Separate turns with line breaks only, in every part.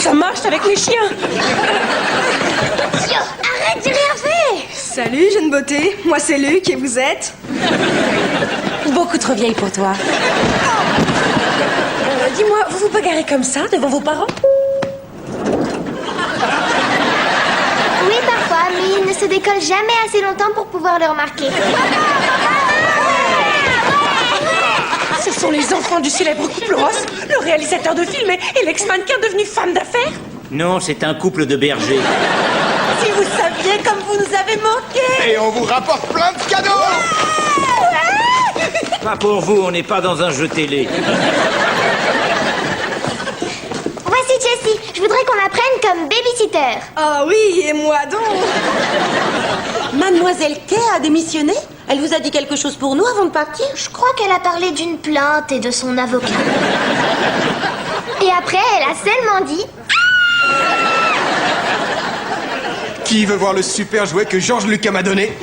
Ça marche avec les chiens.
Yo, arrête, j'ai rien fait.
Salut, jeune beauté. Moi, c'est Luc et vous êtes?
Beaucoup trop vieille pour toi. Dis-moi, vous vous bagarrez comme ça devant vos parents?
Oui, parfois, mais ils ne se décollent jamais assez longtemps pour pouvoir le remarquer.
Ce sont les enfants du célèbre couple Ross, le réalisateur de films et l'ex-mannequin devenu femme d'affaires.
Non, c'est un couple de bergers.
Si vous saviez comme vous nous avez manqué.
Et on vous rapporte plein de cadeaux.
Pas pour vous, on n'est pas dans un jeu télé.
Voici Jessie. Je voudrais qu'on la prenne comme babysitter.
Ah oui, et moi donc?
Mademoiselle Kay a démissionné? Elle vous a dit quelque chose pour nous avant de partir?
Je crois qu'elle a parlé d'une plainte et de son avocat. Et après, elle a seulement dit...
Qui veut voir le super jouet que Georges Lucas m'a donné?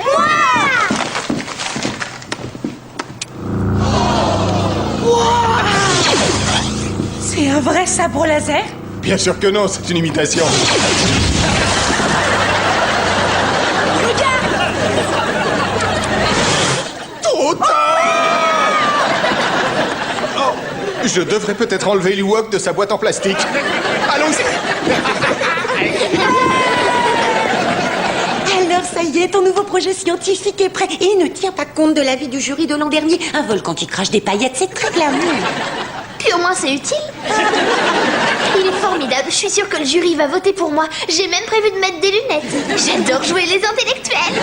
C'est un vrai sabre laser?
Bien sûr que non, c'est une imitation. Trop tard! Oh, je devrais peut-être enlever l'Ewok de sa boîte en plastique. Allons-y!
Alors ça y est, ton nouveau projet scientifique est prêt. Et il ne tient pas compte de l'avis du jury de l'an dernier. Un volcan qui crache des paillettes, c'est très glamour.
Puis au moins, c'est utile. Il est formidable. Je suis sûre que le jury va voter pour moi. J'ai même prévu de mettre des lunettes. J'adore jouer les intellectuels.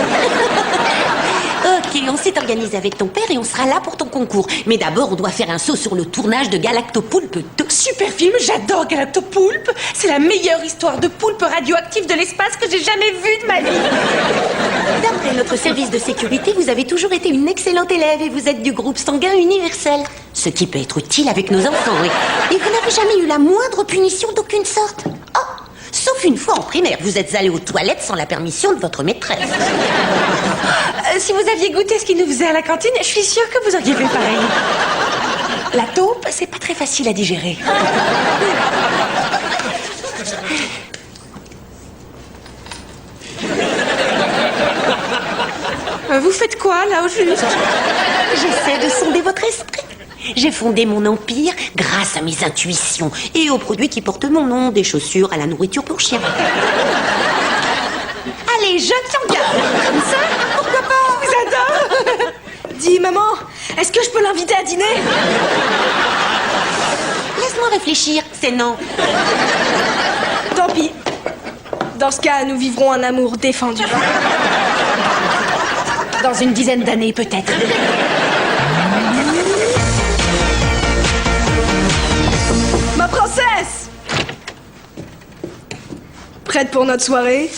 Ok, on s'est organisé avec ton père et on sera là pour ton concours. Mais d'abord, on doit faire un saut sur le tournage de Galactopoulpe 2. Super film, j'adore Galactopoulpe. C'est la meilleure histoire de poulpe radioactif de l'espace que j'ai jamais vue de ma vie. D'après notre service de sécurité, vous avez toujours été une excellente élève et vous êtes du groupe sanguin universel. Ce qui peut être utile avec nos enfants. Et vous n'avez jamais eu la moindre punition d'aucune sorte. Oh, sauf une fois en primaire, vous êtes allé aux toilettes sans la permission de votre maîtresse. Si vous aviez goûté ce qu'il nous faisait à la cantine, je suis sûre que vous auriez fait pareil. La taupe, c'est pas très facile à digérer. Vous faites quoi, là, au juste? J'essaie de sonder votre esprit. J'ai fondé mon empire grâce à mes intuitions et aux produits qui portent mon nom, des chaussures à la nourriture pour chiens. Allez, jeune sanguin. Comme ça, pourquoi pas? Je vous adore.
Dis, maman, est-ce que je peux l'inviter à dîner?
Laisse-moi réfléchir, c'est non.
Tant pis. Dans ce cas, nous vivrons un amour défendu.
Dans une dizaine d'années, peut-être.
Ma princesse! Prête pour notre soirée?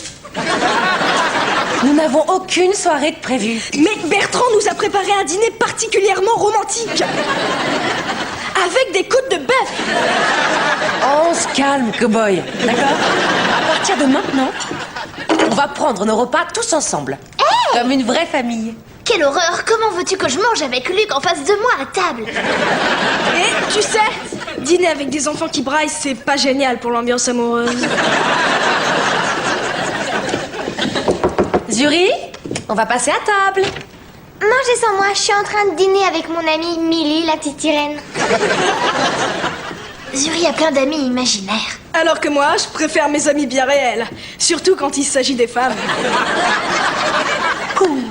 Nous n'avons aucune soirée de prévue.
Mais Bertrand nous a préparé un dîner particulièrement romantique. Avec des côtes de bœuf.
On se calme, cow-boy. D'accord? À partir de maintenant, on va prendre nos repas tous ensemble. Comme une vraie famille.
Quelle horreur! Comment veux-tu que je mange avec Luc en face de moi à table?
Et tu sais, dîner avec des enfants qui braillent, c'est pas génial pour l'ambiance amoureuse.
Zuri, on va passer à table.
Mangez sans moi, je suis en train de dîner avec mon amie Millie, la petite sirène. Zuri a plein d'amis imaginaires.
Alors que moi, je préfère mes amis bien réels. Surtout quand il s'agit des femmes.
Cool.